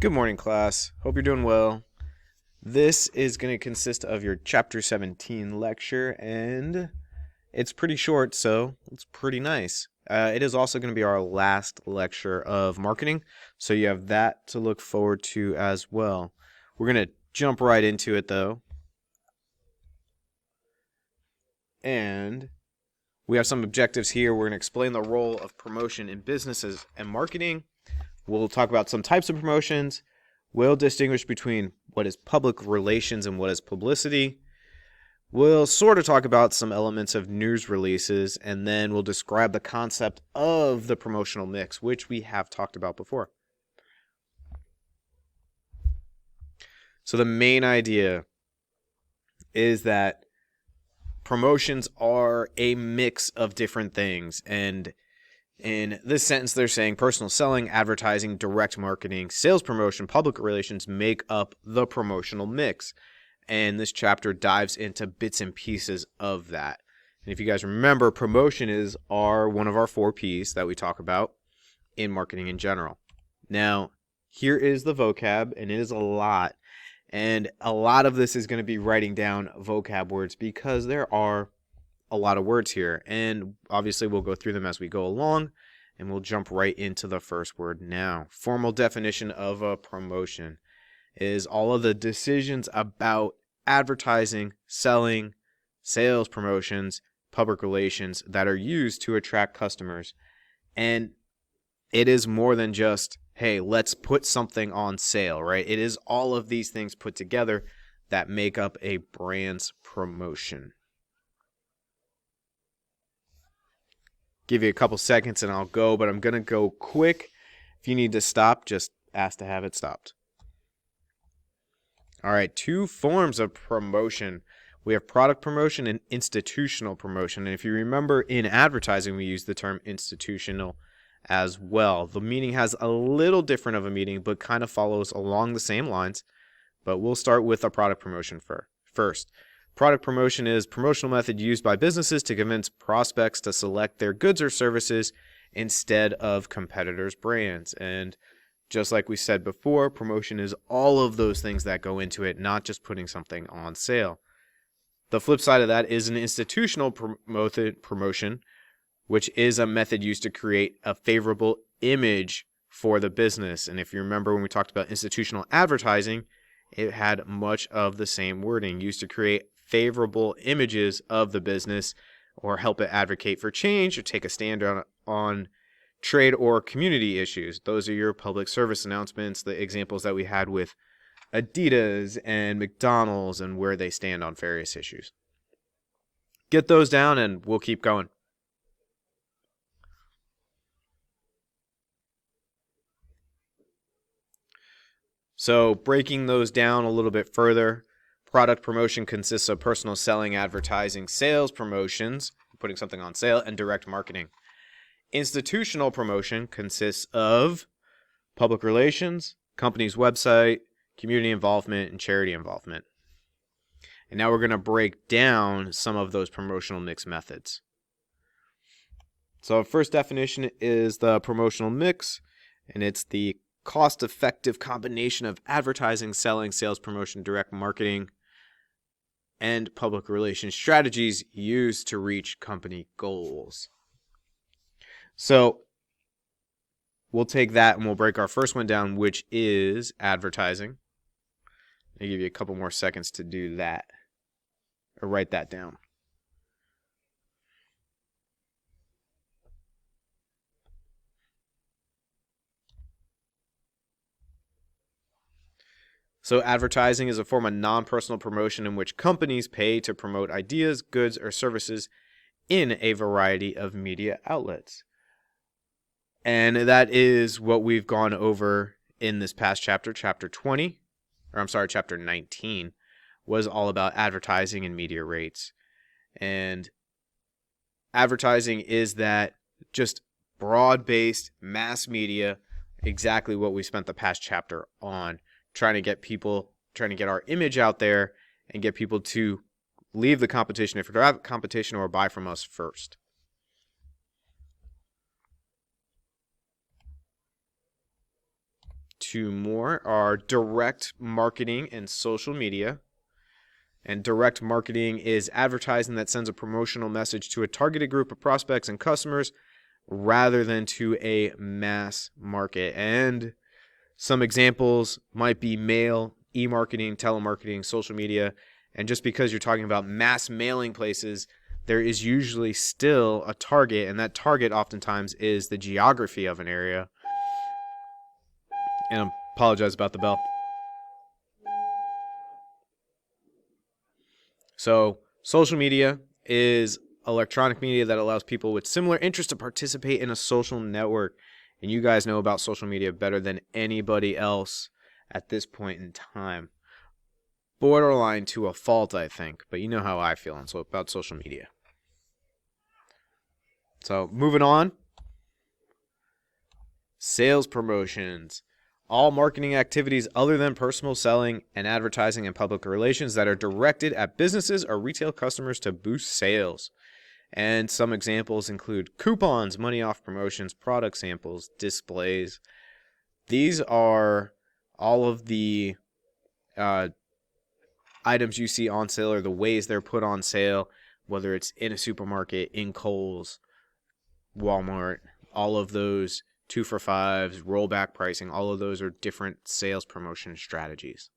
Good morning, class. Hope you're doing well. This is going to consist of your Chapter 17 lecture, and it's pretty short, so it's pretty nice. It is also going to be our last lecture of marketing, so you have that to look forward to as well. We're going to jump right into it, though. And we have some objectives here. We're going to explain the role of promotion in businesses and marketing. We'll talk about some types of promotions. We'll distinguish between what is public relations and what is publicity. We'll sort of talk about some elements of news releases, and then we'll describe the concept of the promotional mix, which we have talked about before. So the main idea is that promotions are a mix of different things, and in this sentence, they're saying personal selling, advertising, direct marketing, sales promotion, public relations make up the promotional mix. And this chapter dives into bits and pieces of that. And if you guys remember, promotion are one of our 4 P's that we talk about in marketing in general. Now, here is the vocab, and it is a lot. And a lot of this is going to be writing down vocab words because there are a lot of words here, and obviously we'll go through them as we go along, and we'll jump right into the first word now. Formal definition of a promotion is all of the decisions about advertising, selling, sales promotions, public relations that are used to attract customers. And it is more than just, hey, let's put something on sale, right? It is all of these things put together that make up a brand's promotion. Give you a couple seconds and I'll go, but I'm going to go quick. If you need to stop, just ask to have it stopped. All right, 2 forms of promotion. We have product promotion and institutional promotion. And if you remember, in advertising, we use the term institutional as well. The meaning has a little different of a meaning, but kind of follows along the same lines. But we'll start with a product promotion first. Product promotion is a promotional method used by businesses to convince prospects to select their goods or services instead of competitors' brands. And just like we said before, promotion is all of those things that go into it, not just putting something on sale. The flip side of that is an institutional promotion, which is a method used to create a favorable image for the business. And if you remember when we talked about institutional advertising, it had much of the same wording, used to create favorable images of the business or help it advocate for change or take a stand on trade or community issues. Those are your public service announcements, the examples that we had with Adidas and McDonald's and where they stand on various issues. Get those down and we'll keep going. So breaking those down a little bit further, product promotion consists of personal selling, advertising, sales promotions, putting something on sale, and direct marketing. Institutional promotion consists of public relations, company's website, community involvement, and charity involvement. And now we're going to break down some of those promotional mix methods. So first definition is the promotional mix, and it's the cost-effective combination of advertising, selling, sales promotion, direct marketing, and public relations strategies used to reach company goals. So we'll take that and we'll break our first one down, which is advertising. I'll give you a couple more seconds to do that or write that down. So advertising is a form of non-personal promotion in which companies pay to promote ideas, goods, or services in a variety of media outlets. And that is what we've gone over in this past chapter. Chapter 19 was all about advertising and media rates. And advertising is that just broad-based mass media, exactly what we spent the past chapter on. Trying to get our image out there and get people to leave the competition if they're at competition or buy from us first. two more are direct marketing and social media. And direct marketing is advertising that sends a promotional message to a targeted group of prospects and customers rather than to a mass market. And some examples might be mail, e-marketing, telemarketing, social media. And just because you're talking about mass mailing places, there is usually still a target, and that target oftentimes is the geography of an area. And I apologize about the bell. So social media is electronic media that allows people with similar interests to participate in a social network. And you guys know about social media better than anybody else at this point in time. Borderline to a fault, I think. But you know how I feel about social media. So moving on. Sales promotions. All marketing activities other than personal selling and advertising and public relations that are directed at businesses or retail customers to boost sales. And some examples include coupons, money off promotions, product samples, displays. These are all of the items you see on sale or the ways they're put on sale, whether it's in a supermarket, in Kohl's, Walmart, all of those 2 for $5s, rollback pricing, all of those are different sales promotion strategies.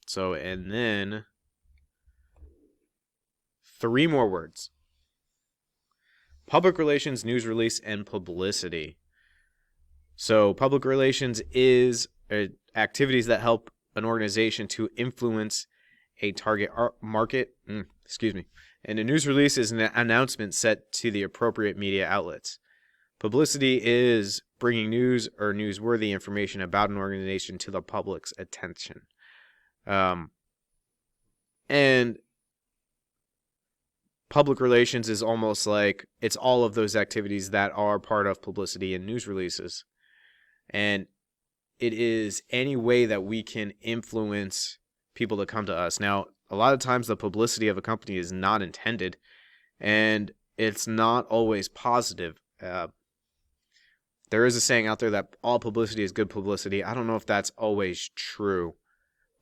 So, and then 3 more words. Public relations, news release, and publicity. So public relations is activities that help an organization to influence a target market. And a news release is an announcement set to the appropriate media outlets. Publicity is bringing news or newsworthy information about an organization to the public's attention. And public relations is almost like it's all of those activities that are part of publicity and news releases. And it is any way that we can influence people to come to us. Now, a lot of times the publicity of a company is not intended, and it's not always positive. There is a saying out there that all publicity is good publicity. I don't know if that's always true,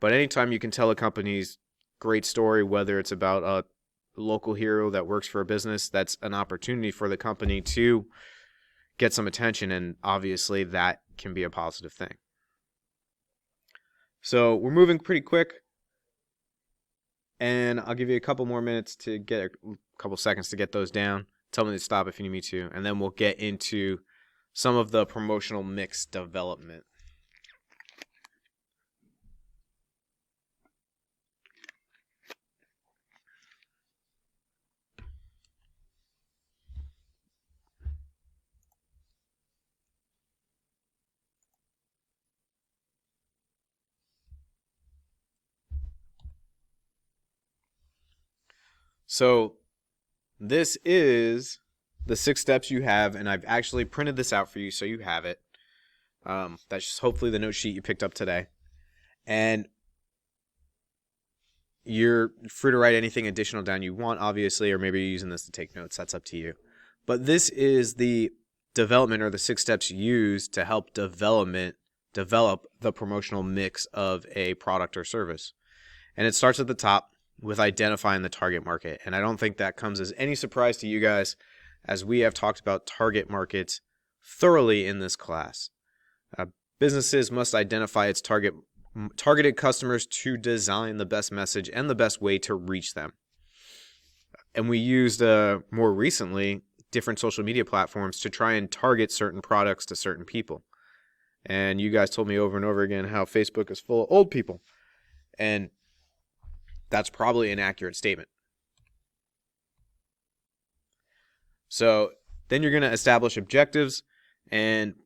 but anytime you can tell a company's great story, whether it's about a local hero that works for a business, that's an opportunity for the company to get some attention, and obviously that can be a positive thing. So we're moving pretty quick, and I'll give you a couple more minutes to get a couple seconds to get those down. Tell me to stop if you need me to, and then we'll get into some of the promotional mix development. So this is the 6 steps you have, and I've actually printed this out for you so you have it. That's just hopefully the note sheet you picked up today. And you're free to write anything additional down you want, obviously, or maybe you're using this to take notes. That's up to you. But this is the development, or the 6 steps used to help develop the promotional mix of a product or service. And it starts at the top with identifying the target market. And I don't think that comes as any surprise to you guys, as we have talked about target markets thoroughly in this class. Businesses must identify its targeted customers to design the best message and the best way to reach them. And we used more recently different social media platforms to try and target certain products to certain people. And you guys told me over and over again how Facebook is full of old people. And that's probably an accurate statement. So then you're going to establish objectives, and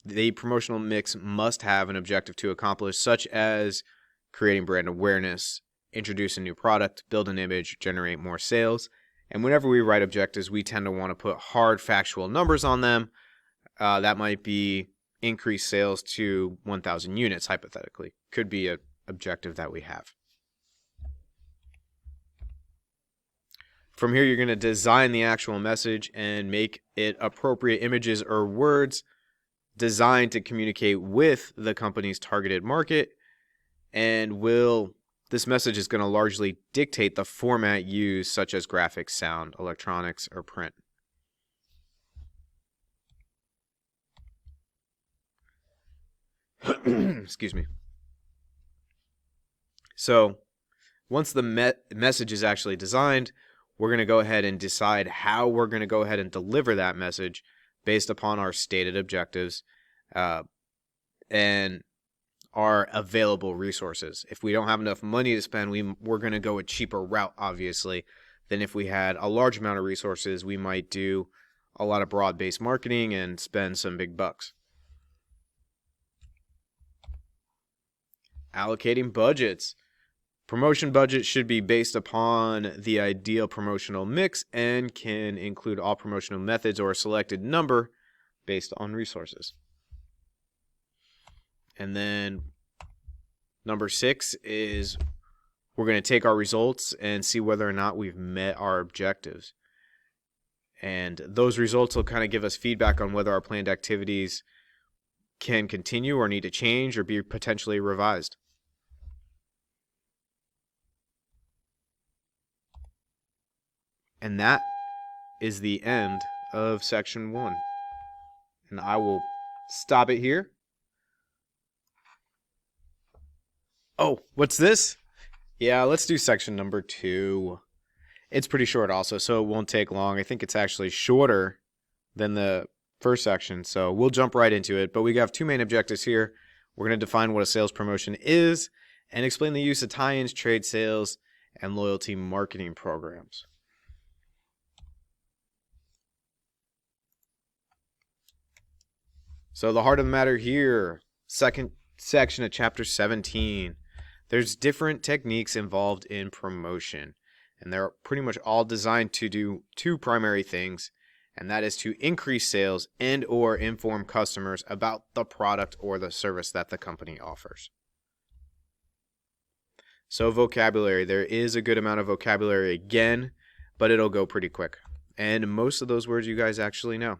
the promotional mix must have an objective to accomplish, such as creating brand awareness, introduce a new product, build an image, generate more sales. And whenever we write objectives, we tend to want to put hard factual numbers on them. That might be increase sales to 1,000 units, hypothetically. Could be an objective that we have. From here, you're going to design the actual message and make it appropriate images or words designed to communicate with the company's targeted market. And this message is going to largely dictate the format used, such as graphics, sound, electronics, or print. Excuse me. So once the message is actually designed, we're going to go ahead and decide how we're going to go ahead and deliver that message based upon our stated objectives and our available resources. If we don't have enough money to spend, we're going to go a cheaper route, obviously, than if we had a large amount of resources. We might do a lot of broad-based marketing and spend some big bucks. Allocating budgets. Promotion budget should be based upon the ideal promotional mix and can include all promotional methods or a selected number based on resources. And then number 6 is we're going to take our results and see whether or not we've met our objectives. And those results will kind of give us feedback on whether our planned activities can continue or need to change or be potentially revised. And that is the end of section 1. And I will stop it here. Oh, what's this? Yeah, let's do section number 2. It's pretty short also, so it won't take long. I think it's actually shorter than the first section, so we'll jump right into it. But we have 2 main objectives here. We're going to define what a sales promotion is and explain the use of tie-ins, trade sales, and loyalty marketing programs. So the heart of the matter here, second section of chapter 17. There's different techniques involved in promotion, and they're pretty much all designed to do 2 primary things, and that is to increase sales and or inform customers about the product or the service that the company offers. So vocabulary, there is a good amount of vocabulary again, but it'll go pretty quick. And most of those words you guys actually know.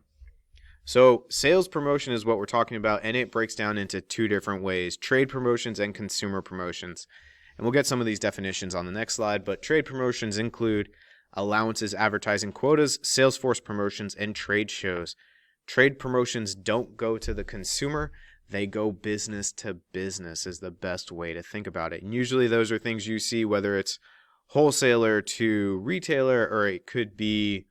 So sales promotion is what we're talking about, and it breaks down into 2 different ways: trade promotions and consumer promotions. And we'll get some of these definitions on the next slide, but trade promotions include allowances, advertising quotas, sales force promotions, and trade shows. Trade promotions don't go to the consumer, they go business to business is the best way to think about it. And usually those are things you see, whether it's wholesaler to retailer, or it could be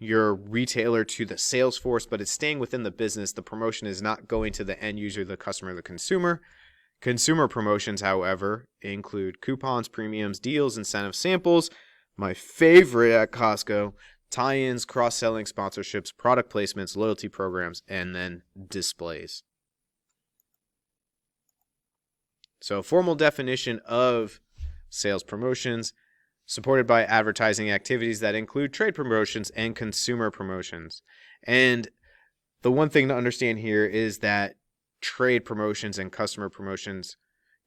your retailer to the sales force, but it's staying within the business. The promotion is not going to the end user, the customer, the consumer. Consumer promotions, however, include coupons, premiums, deals, incentive samples, my favorite at Costco, tie-ins, cross-selling, sponsorships, product placements, loyalty programs, and then displays. So formal definition of sales promotions: supported by advertising activities that include trade promotions and consumer promotions. And the one thing to understand here is that trade promotions and customer promotions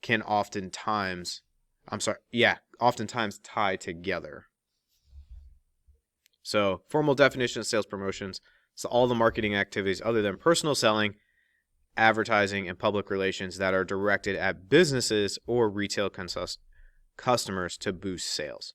can oftentimes tie together. So formal definition of sales promotions: so all the marketing activities other than personal selling, advertising, and public relations that are directed at businesses or retail customers to boost sales.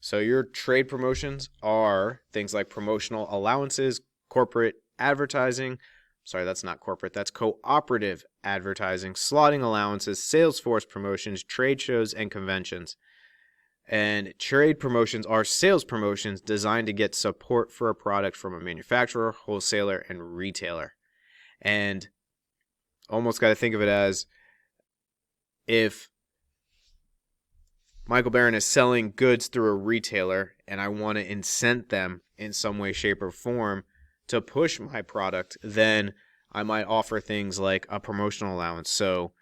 So your trade promotions are things like promotional allowances, corporate advertising. Sorry, that's not corporate. That's cooperative advertising, slotting allowances, sales force promotions, trade shows, and conventions. And trade promotions are sales promotions designed to get support for a product from a manufacturer, wholesaler, and retailer. And almost got to think of it as if Michael Barron is selling goods through a retailer and I want to incent them in some way, shape, or form to push my product, then I might offer things like a promotional allowance. So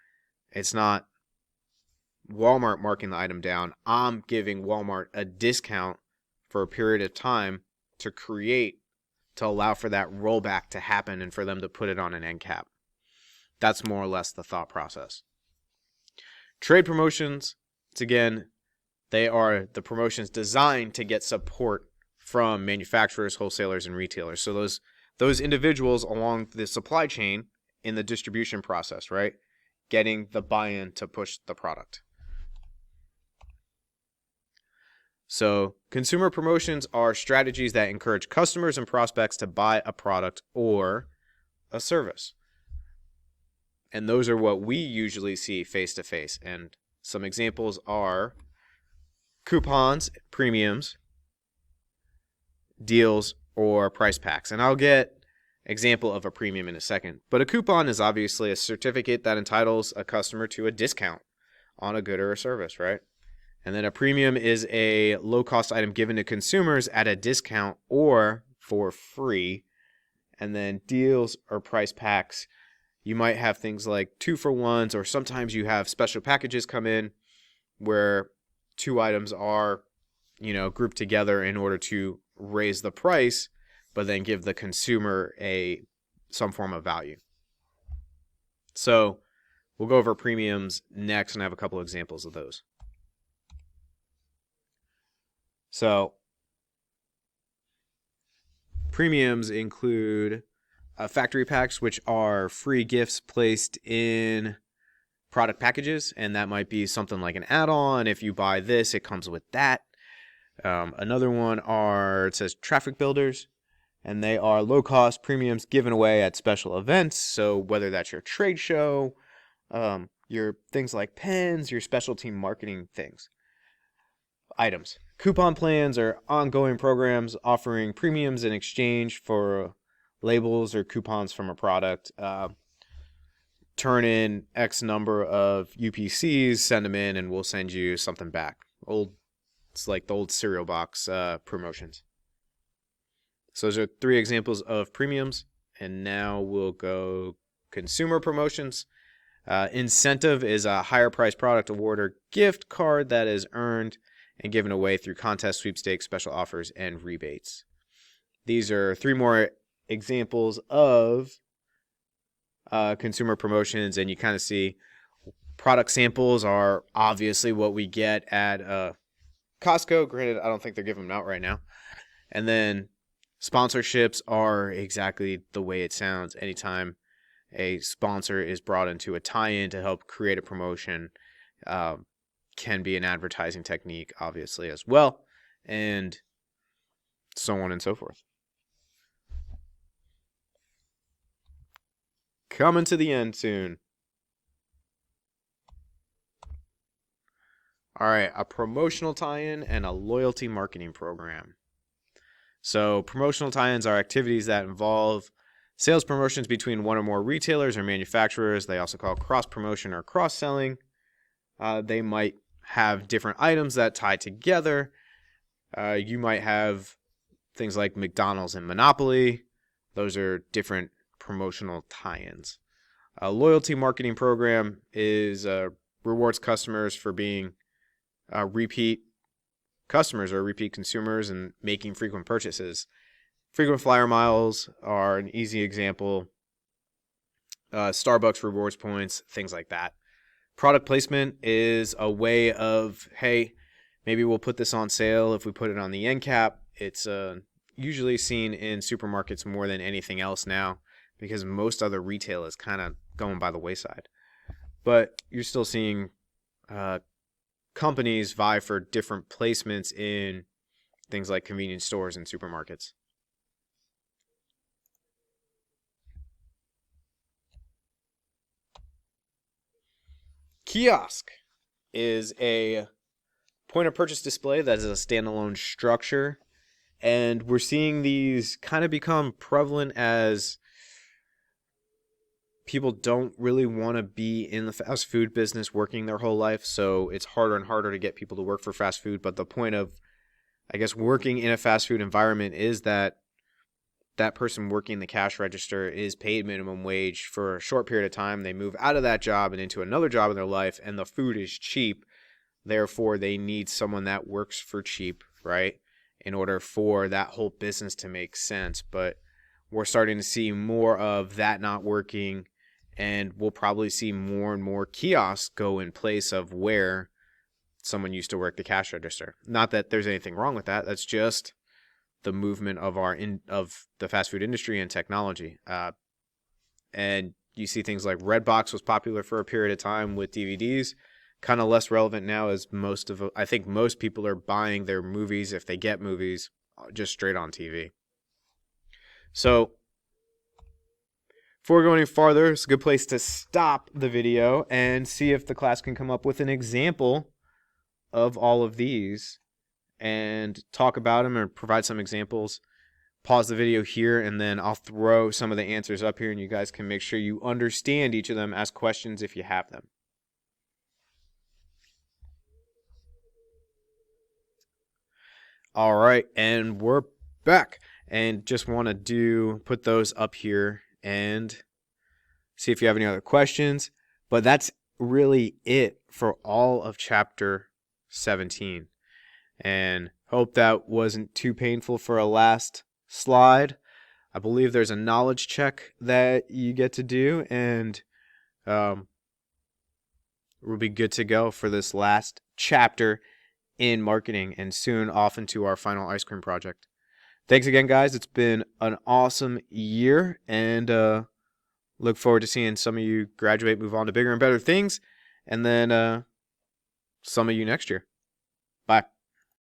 it's not Walmart marking the item down. I'm giving Walmart a discount for a period of time to allow for that rollback to happen and for them to put it on an end cap. That's more or less the thought process. Trade promotions, it's again, they are the promotions designed to get support from manufacturers, wholesalers, and retailers. So those individuals along the supply chain in the distribution process, right? Getting the buy-in to push the product. So consumer promotions are strategies that encourage customers and prospects to buy a product or a service. And those are what we usually see face-to-face. And some examples are coupons, premiums, deals, or price packs. And I'll get example of a premium in a second. But a coupon is obviously a certificate that entitles a customer to a discount on a good or a service, right? And then a premium is a low-cost item given to consumers at a discount or for free. And then deals or price packs, you might have things like 2-for-1s, or sometimes you have special packages come in where 2 items are, grouped together in order to raise the price, but then give the consumer some form of value. So we'll go over premiums next, and I have a couple of examples of those. So premiums include factory packs, which are free gifts placed in product packages, and that might be something like an add-on. If you buy this, it comes with that. Another one it says traffic builders, and they are low-cost premiums given away at special events. So whether that's your trade show, your things like pens, your specialty marketing items. Coupon plans are ongoing programs offering premiums in exchange for labels or coupons from a product. Turn in X number of UPCs, send them in, and we'll send you something back. It's like the old cereal box promotions. So those are 3 examples of premiums. And now we'll go consumer promotions. Incentive is a higher price product award or gift card that is earned and given away through contests, sweepstakes, special offers, and rebates. These are 3 more examples of consumer promotions, and you kind of see product samples are obviously what we get at Costco. Granted, I don't think they're giving them out right now. And then sponsorships are exactly the way it sounds. Anytime a sponsor is brought into a tie-in to help create a promotion, can be an advertising technique, obviously, as well, and so on and so forth. Coming to the end soon. All right, a promotional tie-in and a loyalty marketing program. So promotional tie-ins are activities that involve sales promotions between one or more retailers or manufacturers. They also call cross-promotion or cross-selling. They might have different items that tie together. You might have things like McDonald's and Monopoly. Those are different promotional tie-ins. A loyalty marketing program is rewards customers for being repeat customers or repeat consumers and making frequent purchases. Frequent flyer miles are an easy example. Starbucks rewards points, things like that. Product placement is a way of, hey, maybe we'll put this on sale. If we put it on the end cap, it's usually seen in supermarkets more than anything else now, because most other retail is kind of going by the wayside. But you're still seeing companies vie for different placements in things like convenience stores and supermarkets. Kiosk is a point of purchase display that is a standalone structure, and we're seeing these kind of become prevalent as people don't really want to be in the fast food business working their whole life, so it's harder and harder to get people to work for fast food. But the point of, I guess, working in a fast food environment is that that person working the cash register is paid minimum wage for a short period of time. They move out of that job and into another job in their life, and the food is cheap. Therefore, they need someone that works for cheap, right, in order for that whole business to make sense. But we're starting to see more of that not working and we'll probably see more and more kiosks go in place of where someone used to work the cash register. Not that there's anything wrong with that. That's just the movement of of the fast food industry and technology. And you see things like Redbox was popular for a period of time with DVDs, kind of less relevant now, as I think most people are buying their movies, if they get movies, just straight on TV. So before going any farther, it's a good place to stop the video and see if the class can come up with an example of all of these and talk about them or provide some examples. Pause the video here, and then I'll throw some of the answers up here, and you guys can make sure you understand each of them. Ask questions if you have them. All right, and we're back. And just want to put those up here and see if you have any other questions. But that's really it for all of chapter 17. And hope that wasn't too painful for a last slide. I believe there's a knowledge check that you get to do, and we'll be good to go for this last chapter in marketing, and soon off into our final ice cream project. Thanks again, guys. It's been an awesome year, and look forward to seeing some of you graduate, move on to bigger and better things, and then some of you next year. Bye.